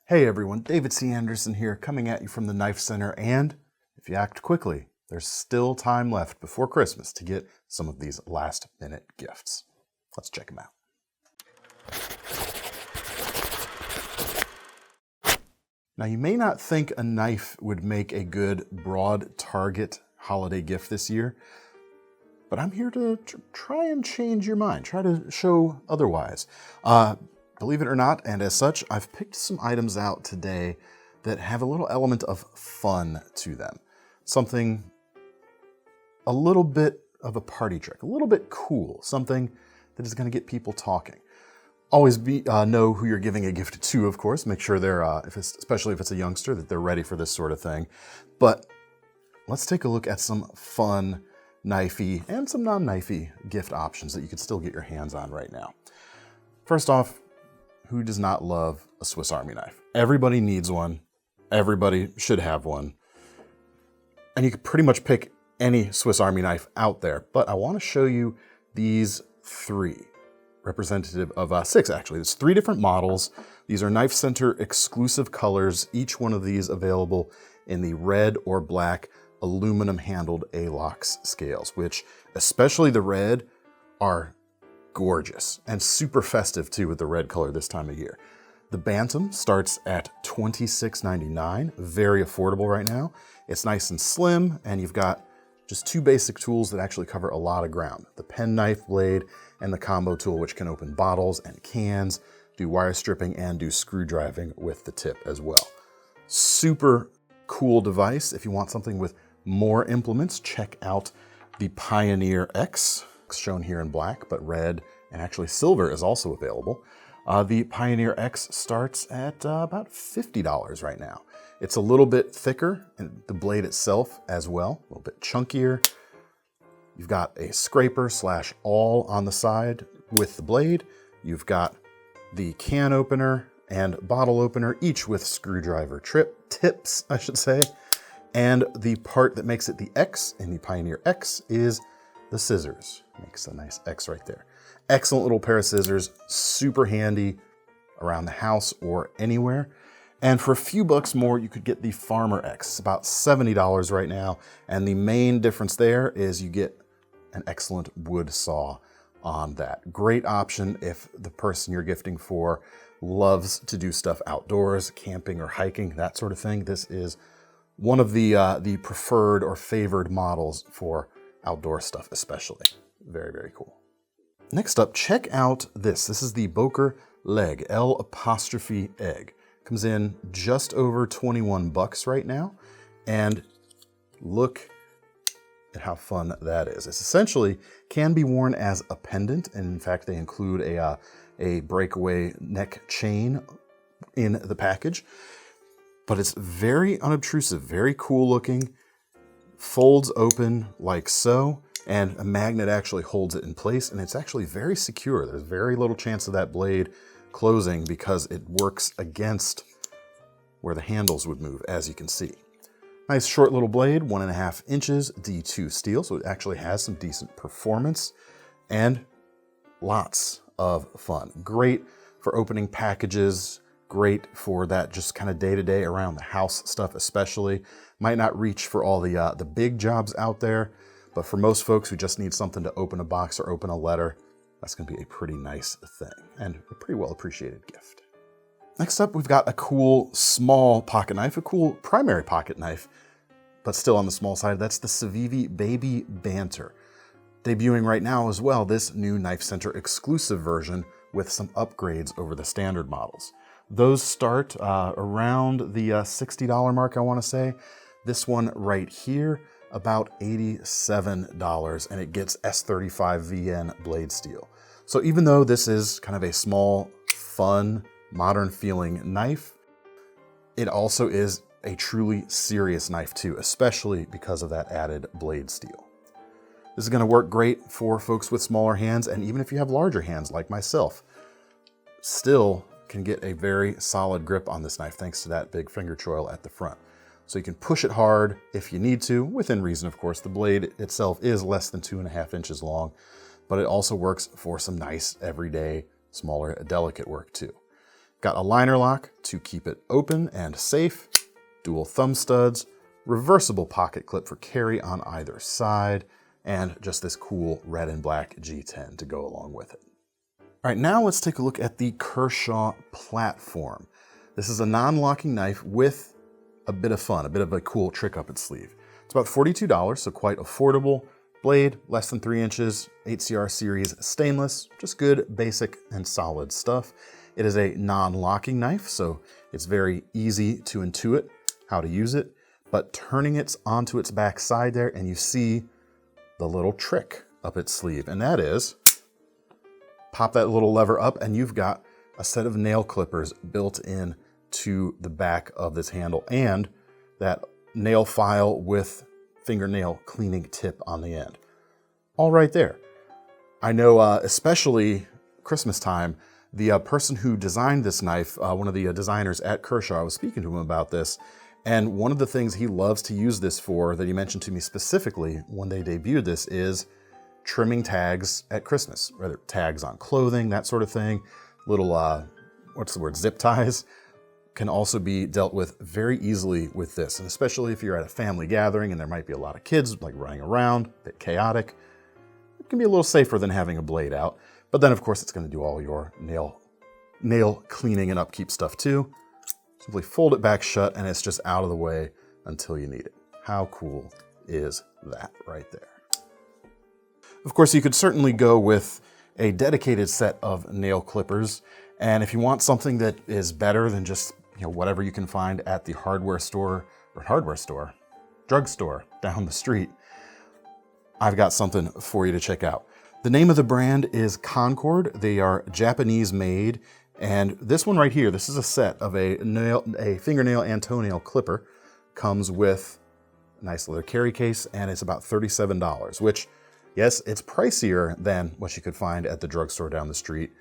Hey everyone, David C. Anderson here, coming at you from the KnifeCenter, and if you act quickly, there's still time left before Christmas to get some of these last-minute gifts. Let's check them out. Now, you may not think a knife would make a good broad target holiday gift this year, but I'm here to try and change your mind, try to show otherwise. Believe it or not, and as such, I've picked some items out today that have a little element of fun to them. Something a little bit of a party trick, a little bit cool, something that is going to get people talking. Always know who you're giving a gift to, of course. Make sure they're, especially if it's a youngster, that they're ready for this sort of thing. But let's take a look at some fun, knifey, and some non-knifey gift options that you could still get your hands on right now. First off, who does not love a Swiss Army knife? Everybody needs one. Everybody should have one. And you could pretty much pick any Swiss Army knife out there. But I want to show you these three, representative of six actually. There's three different models. These are KnifeCenter exclusive colors. Each one of these available in the red or black aluminum handled Alox scales, which especially the red are gorgeous and super festive too with the red color this time of year. The Bantam starts at $26.99, very affordable right now. It's nice and slim, and you've got just two basic tools that actually cover a lot of ground. The penknife blade and the combo tool, which can open bottles and cans, do wire stripping, and do screw driving with the tip as well. Super cool device. If you want something with more implements, check out the Pioneer X, shown here in black, but red and actually silver is also available. The Pioneer X starts at about $50 right now. It's a little bit thicker, and the blade itself as well, a little bit chunkier. You've got a scraper / awl on the side with the blade. You've got the can opener and bottle opener, each with screwdriver tips, I should say. And the part that makes it the X in the Pioneer X is the scissors. Makes a nice X right there. Excellent little pair of scissors, super handy around the house or anywhere. And for a few bucks more, you could get the Farmer X. It's about $70 right now. And the main difference there is you get an excellent wood saw on that. Great option if the person you're gifting for loves to do stuff outdoors, camping or hiking, that sort of thing. This is one of the preferred or favored models for outdoor stuff especially. Very, very cool. Next up, check out this. This is the Boker L'Egg, L''egg. Comes in just over 21 bucks right now. And look at how fun that is. It's essentially can be worn as a pendant. And in fact, they include a breakaway neck chain in the package. But it's very unobtrusive, very cool looking. Folds open like so, and a magnet actually holds it in place, and it's actually very secure. There's very little chance of that blade closing because it works against where the handles would move, as you can see. Nice short little blade, 1.5 inches, D2 steel, so it actually has some decent performance, and lots of fun. Great for opening packages, great for that just kind of day-to-day around the house stuff especially. Might not reach for all the big jobs out there, but for most folks who just need something to open a box or open a letter, that's going to be a pretty nice thing and a pretty well appreciated gift. Next up, we've got a cool small pocket knife, a cool primary pocket knife, but still on the small side. That's the CIVIVI Baby Banter. Debuting right now as well, this new KnifeCenter exclusive version with some upgrades over the standard models. Those start around the $60 mark, I want to say. This one right here, about $87, and it gets S35 VN blade steel. So even though this is kind of a small, fun, modern feeling knife, it also is a truly serious knife too, especially because of that added blade steel. This is going to work great for folks with smaller hands, and even if you have larger hands like myself, still can get a very solid grip on this knife thanks to that big finger choil at the front. So you can push it hard if you need to, within reason, of course. The blade itself is less than 2.5 inches long, but it also works for some nice everyday, smaller, delicate work too. Got a liner lock to keep it open and safe, dual thumb studs, reversible pocket clip for carry on either side, and just this cool red and black G10 to go along with it. All right, now let's take a look at the Kershaw Platform. This is a non-locking knife with a bit of fun, a bit of a cool trick up its sleeve. It's about $42, so quite affordable. Blade, less than 3 inches, 8CR series stainless, just good, basic, and solid stuff. It is a non-locking knife, so it's very easy to intuit how to use it, but turning it onto its back side there, and you see the little trick up its sleeve, and that is, pop that little lever up, and you've got a set of nail clippers built in to the back of this handle, and that nail file with fingernail cleaning tip on the end. All right there. I know, especially Christmas time, the person who designed this knife, one of the designers at Kershaw, I was speaking to him about this, and one of the things he loves to use this for, that he mentioned to me specifically when they debuted this, is trimming tags at Christmas, whether tags on clothing, that sort of thing. Little, zip ties can also be dealt with very easily with this. And especially if you're at a family gathering and there might be a lot of kids like running around, a bit chaotic, it can be a little safer than having a blade out. But then of course it's going to do all your nail cleaning and upkeep stuff too. Simply fold it back shut and it's just out of the way until you need it. How cool is that right there? Of course, you could certainly go with a dedicated set of nail clippers. And if you want something that is better than just whatever you can find at the drugstore down the street, I've got something for you to check out. The name of the brand is Concord. They are Japanese made. And this one right here, this is a set of a fingernail and toenail clipper. Comes with a nice leather carry case, and it's about $37, which, yes, it's pricier than what you could find at the drugstore down the street,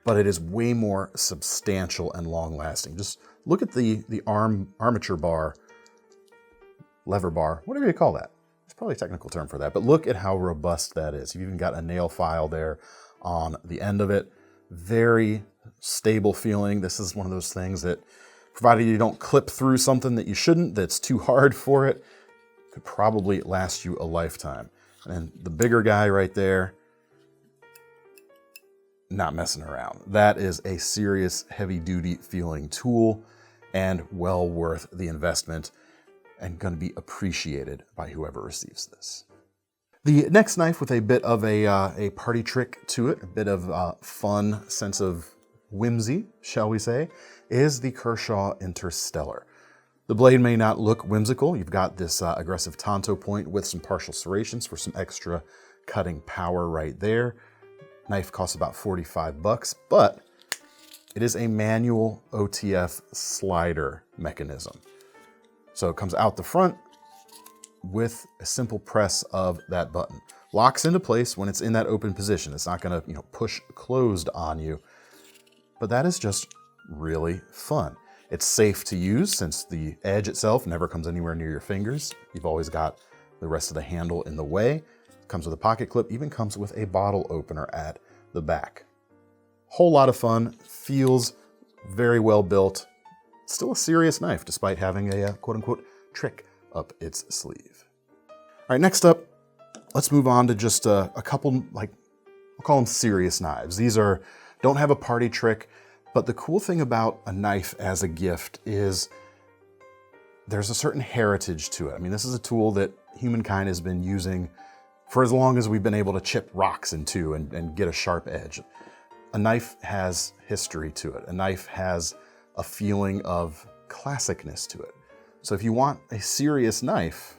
but it is way more substantial and long-lasting. Just look at the armature bar, lever bar, whatever you call that. It's probably a technical term for that, but look at how robust that is. You've even got a nail file there on the end of it. Very stable feeling. This is one of those things that, provided you don't clip through something that you shouldn't, that's too hard for it, could probably last you a lifetime. And the bigger guy right there, not messing around. That is a serious heavy-duty feeling tool and well worth the investment and going to be appreciated by whoever receives this. The next knife with a bit of a party trick to it, a bit of fun sense of whimsy, shall we say, is the Kershaw Interstellar. The blade may not look whimsical. You've got this aggressive tanto point with some partial serrations for some extra cutting power right there. Knife costs about $45, but it is a manual OTF slider mechanism. So it comes out the front with a simple press of that button. Locks into place when it's in that open position. It's not gonna, push closed on you, but that is just really fun. It's safe to use since the edge itself never comes anywhere near your fingers. You've always got the rest of the handle in the way. Comes with a pocket clip, even comes with a bottle opener at the back. Whole lot of fun, feels very well built. Still a serious knife despite having a quote-unquote trick up its sleeve. All right, next up, let's move on to just a couple, we'll call them serious knives. These don't have a party trick, but the cool thing about a knife as a gift is there's a certain heritage to it. I mean, this is a tool that humankind has been using for as long as we've been able to chip rocks into and get a sharp edge. A knife has history to it. A knife has a feeling of classicness to it. So if you want a serious knife,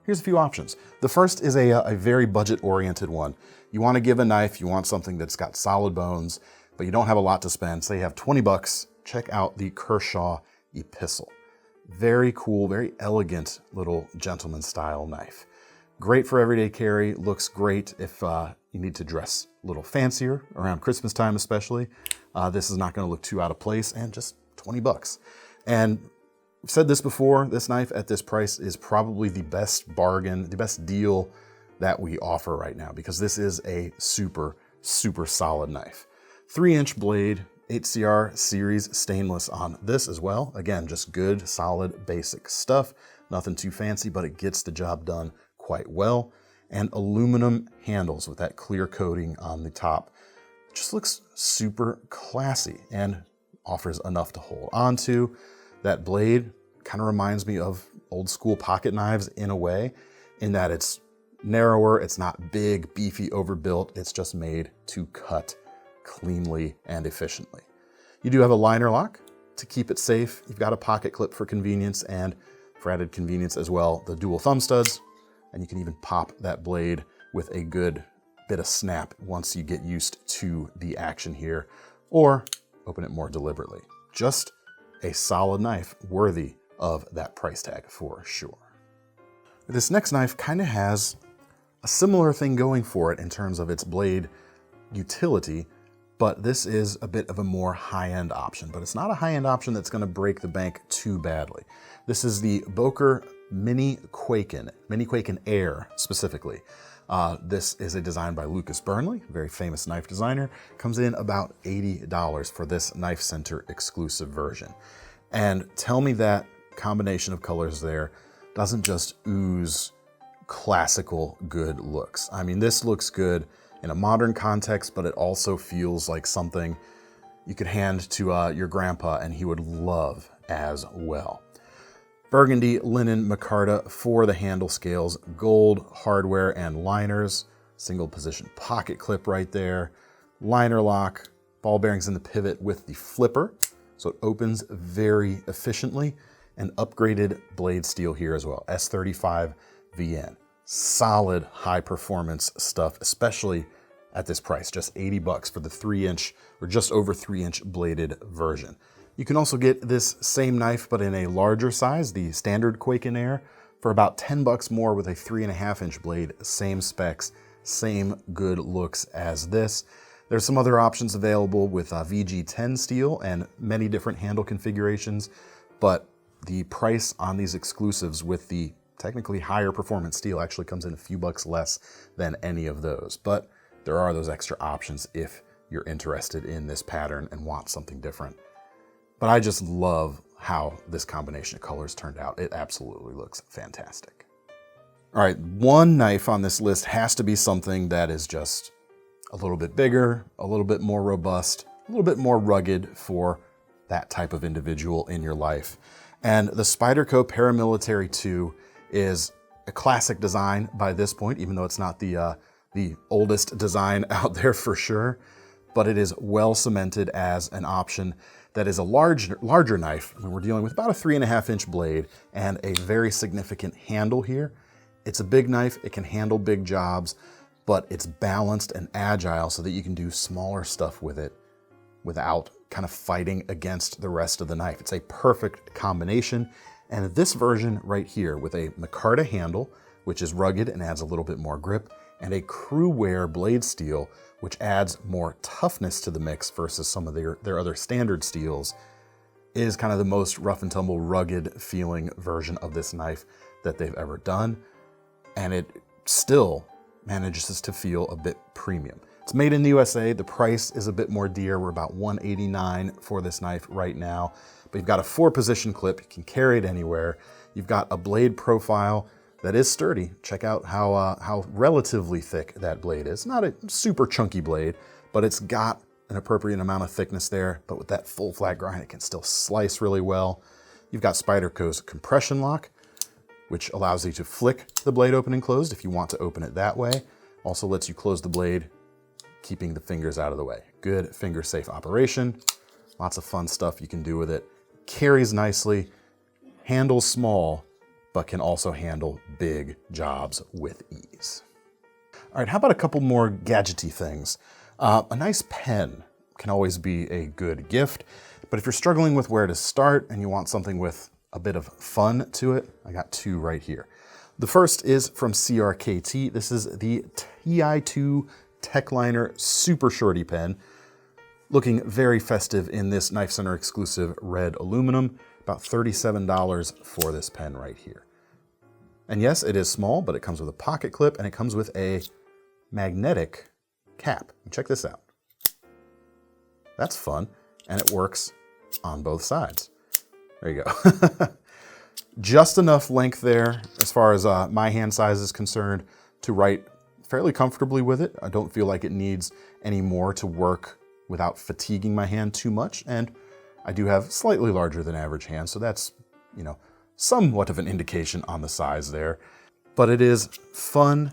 here's a few options. The first is a very budget-oriented one. You want to give a knife, you want something that's got solid bones, but you don't have a lot to spend. Say you have 20 bucks, check out the Kershaw Epistle. Very cool, very elegant little gentleman style knife. Great for everyday carry, looks great if you need to dress a little fancier around Christmas time especially. This is not gonna look too out of place, and just 20 bucks. And I've said this before, this knife at this price is probably the best bargain, the best deal that we offer right now, because this is a super, super solid knife. 3-inch blade, 8CR series stainless on this as well. Again, just good, solid, basic stuff. Nothing too fancy, but it gets the job done quite well. And aluminum handles with that clear coating on the top. Just looks super classy and offers enough to hold onto. That blade kind of reminds me of old school pocket knives in a way, in that it's narrower, it's not big, beefy, overbuilt. It's just made to cut cleanly and efficiently. You do have a liner lock to keep it safe. You've got a pocket clip for convenience, and for added convenience as well, the dual thumb studs, and you can even pop that blade with a good bit of snap once you get used to the action here, or open it more deliberately. Just a solid knife worthy of that price tag for sure. This next knife kind of has a similar thing going for it in terms of its blade utility, but this is a bit of a more high-end option, but it's not a high-end option that's going to break the bank too badly. This is the Boker Mini Kwaiken Air specifically. This is a design by Lucas Burnley, a very famous knife designer. Comes in about $80 for this KnifeCenter exclusive version. And tell me that combination of colors there doesn't just ooze classical good looks. I mean, this looks good in a modern context, but it also feels like something you could hand to your grandpa and he would love as well. Burgundy linen micarta for the handle scales, gold hardware and liners, single position pocket clip right there, liner lock, ball bearings in the pivot with the flipper, so it opens very efficiently, and upgraded blade steel here as well, S35 VN. Solid high performance stuff, especially at this price, just $80 for the 3-inch or just over 3-inch bladed version. You can also get this same knife, but in a larger size, the standard Kwaiken Air, for about $10 more with a 3.5-inch blade, same specs, same good looks as this. There's some other options available with VG10 steel and many different handle configurations, but the price on these exclusives with the technically higher performance steel actually comes in a few bucks less than any of those. But there are those extra options if you're interested in this pattern and want something different. But I just love how this combination of colors turned out. It absolutely looks fantastic. All right, one knife on this list has to be something that is just a little bit bigger, a little bit more robust, a little bit more rugged for that type of individual in your life. And the Spyderco Paramilitary 2 is a classic design by this point, even though it's not the oldest design out there for sure, but it is well cemented as an option that is a larger knife. We're dealing with about a 3.5-inch blade and a very significant handle here. It's a big knife, it can handle big jobs, but it's balanced and agile so that you can do smaller stuff with it without kind of fighting against the rest of the knife. It's a perfect combination. And this version right here with a micarta handle, which is rugged and adds a little bit more grip, and a CruWear blade steel, which adds more toughness to the mix versus some of their other standard steels, is kind of the most rough and tumble, rugged feeling version of this knife that they've ever done. And it still manages to feel a bit premium. It's made in the USA. The price is a bit more dear. We're about $189 for this knife right now. But you've got a 4-position clip. You can carry it anywhere. You've got a blade profile that is sturdy. Check out how relatively thick that blade is. Not a super chunky blade, but it's got an appropriate amount of thickness there. But with that full flat grind, it can still slice really well. You've got Spyderco's compression lock, which allows you to flick the blade open and closed if you want to open it that way. Also lets you close the blade, keeping the fingers out of the way. Good finger safe operation. Lots of fun stuff you can do with it. Carries nicely, handles small, but can also handle big jobs with ease. All right, how about a couple more gadgety things? A nice pen can always be a good gift, but if you're struggling with where to start and you want something with a bit of fun to it, I got two right here. The first is from CRKT. This is the TI2 Techliner Super Shorty pen. Looking very festive in this KnifeCenter exclusive red aluminum. About $37 for this pen right here. And yes, it is small, but it comes with a pocket clip and it comes with a magnetic cap. Check this out. That's fun. and it works on both sides. There you go. Just enough length there as far as my hand size is concerned to write fairly comfortably with it. I don't feel like it needs any more to work without fatiguing my hand too much. And I do have slightly larger than average hands, so that's, you know, somewhat of an indication on the size there. But it is fun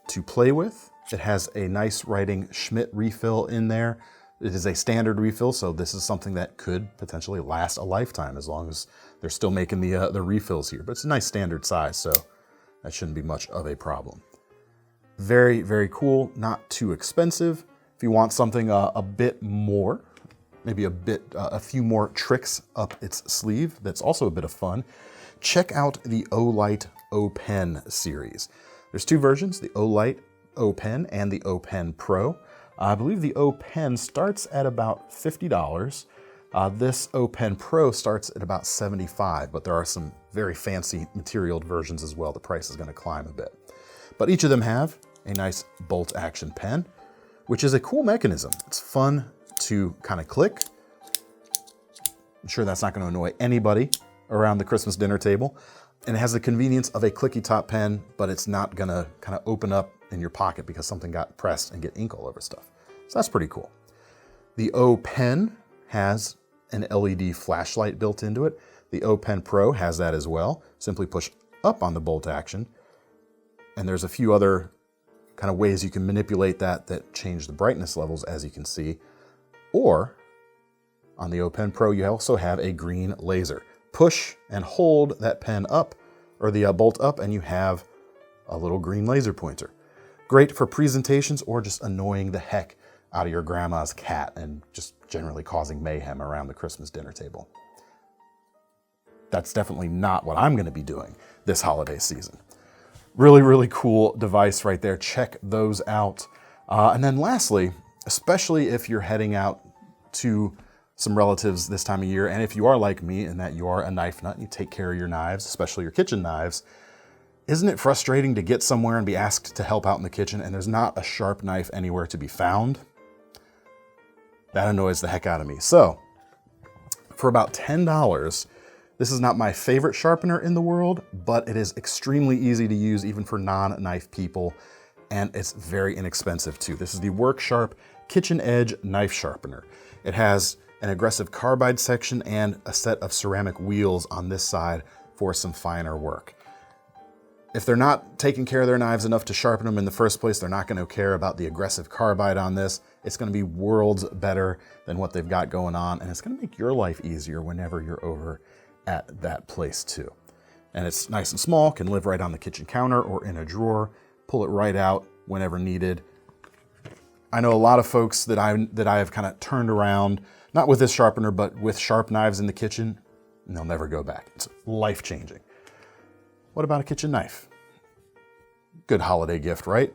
to play with. It has a nice writing Schmidt refill in there. It is a standard refill, so this is something that could potentially last a lifetime as long as they're still making the refills here. But it's a nice standard size, so that shouldn't be much of a problem. Very, very cool, not too expensive. If you want something a bit more, maybe a few more tricks up its sleeve, that's also a bit of fun, check out the Olight O'Pen series. There's two versions, the Olight O'Pen and the O'Pen Pro. I believe the O'Pen starts at about $50. This O'Pen Pro starts at about $75, but there are some very fancy materialed versions as well. The price is going to climb a bit. But each of them have a nice bolt action pen, which is a cool mechanism. It's fun to kind of click. I'm sure that's not going to annoy anybody around the Christmas dinner table. And it has the convenience of a clicky top pen, but it's not going to kind of open up in your pocket because something got pressed and get ink all over stuff. So that's pretty cool. The O'Pen has an LED flashlight built into it. The O'Pen Pro has that as well. Simply push up on the bolt action. And there's a few other kind of ways you can manipulate that change the brightness levels, as you can see. Or on the O'Pen Pro, you also have a green laser. Push and hold that pen up, or the bolt up, and you have a little green laser pointer. Great for presentations or just annoying the heck out of your grandma's cat and just generally causing mayhem around the Christmas dinner table. That's definitely not what I'm going to be doing this holiday season. Really, really cool device right there. Check those out. And then lastly, especially if you're heading out to some relatives this time of year, and if you are like me in that you are a knife nut and you take care of your knives, especially your kitchen knives, isn't it frustrating to get somewhere and be asked to help out in the kitchen and there's not a sharp knife anywhere to be found? That annoys the heck out of me. So, for about $10, this is not my favorite sharpener in the world, but it is extremely easy to use even for non-knife people, and it's very inexpensive too. This is the WorkSharp Kitchen Edge Knife Sharpener. It has an aggressive carbide section and a set of ceramic wheels on this side for some finer work. If they're not taking care of their knives enough to sharpen them in the first place, they're not going to care about the aggressive carbide on this. It's going to be worlds better than what they've got going on, and it's going to make your life easier whenever you're over at that place too. And it's nice and small, can live right on the kitchen counter or in a drawer, pull it right out whenever needed. I know a lot of folks that I have kind of turned around, not with this sharpener, but with sharp knives in the kitchen, and they'll never go back. It's life-changing. What about a kitchen knife? Good holiday gift, right?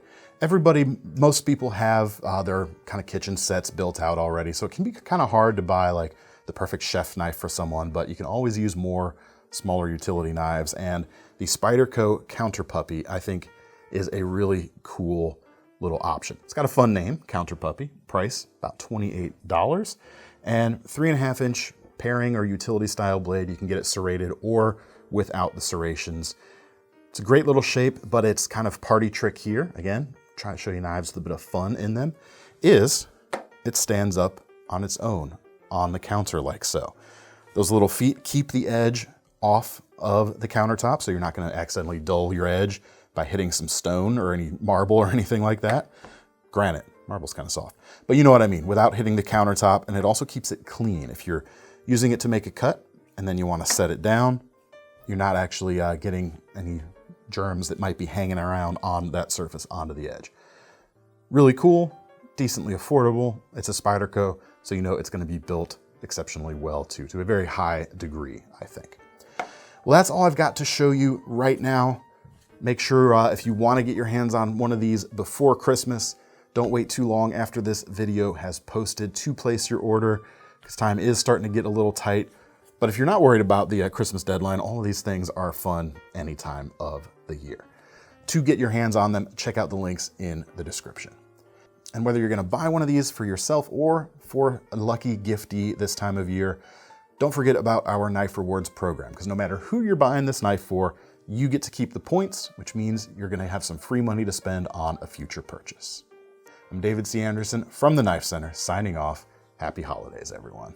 Most people have their kind of kitchen sets built out already, so it can be kind of hard to buy like the perfect chef knife for someone, but you can always use more smaller utility knives, and the Spyderco Counter Puppy, I think, is a really cool little option. It's got a fun name, Counter Puppy, price about $28, and 3.5-inch paring or utility style blade. You can get it serrated or without the serrations. It's a great little shape, but it's kind of party trick here. Again, trying to show you knives with a bit of fun in them, is it stands up on its own on the counter like so. Those little feet keep the edge off of the countertop, so you're not going to accidentally dull your edge by hitting some stone or any marble or anything like that. Granted, marble's kind of soft, but you know what I mean, without hitting the countertop, and it also keeps it clean. If you're using it to make a cut and then you want to set it down, you're not actually getting any germs that might be hanging around on that surface onto the edge. Really cool, decently affordable. It's a Spyderco, so you know it's going to be built exceptionally well too, to a very high degree, I think. Well, that's all I've got to show you right now. Make sure if you want to get your hands on one of these before Christmas, don't wait too long after this video has posted to place your order, because time is starting to get a little tight. But if you're not worried about the Christmas deadline, all of these things are fun any time of the year. To get your hands on them, check out the links in the description. And whether you're gonna buy one of these for yourself or for a lucky giftee this time of year, don't forget about our Knife Rewards program, because no matter who you're buying this knife for, you get to keep the points, which means you're gonna have some free money to spend on a future purchase. I'm David C. Anderson from the Knife Center, signing off. Happy holidays, everyone.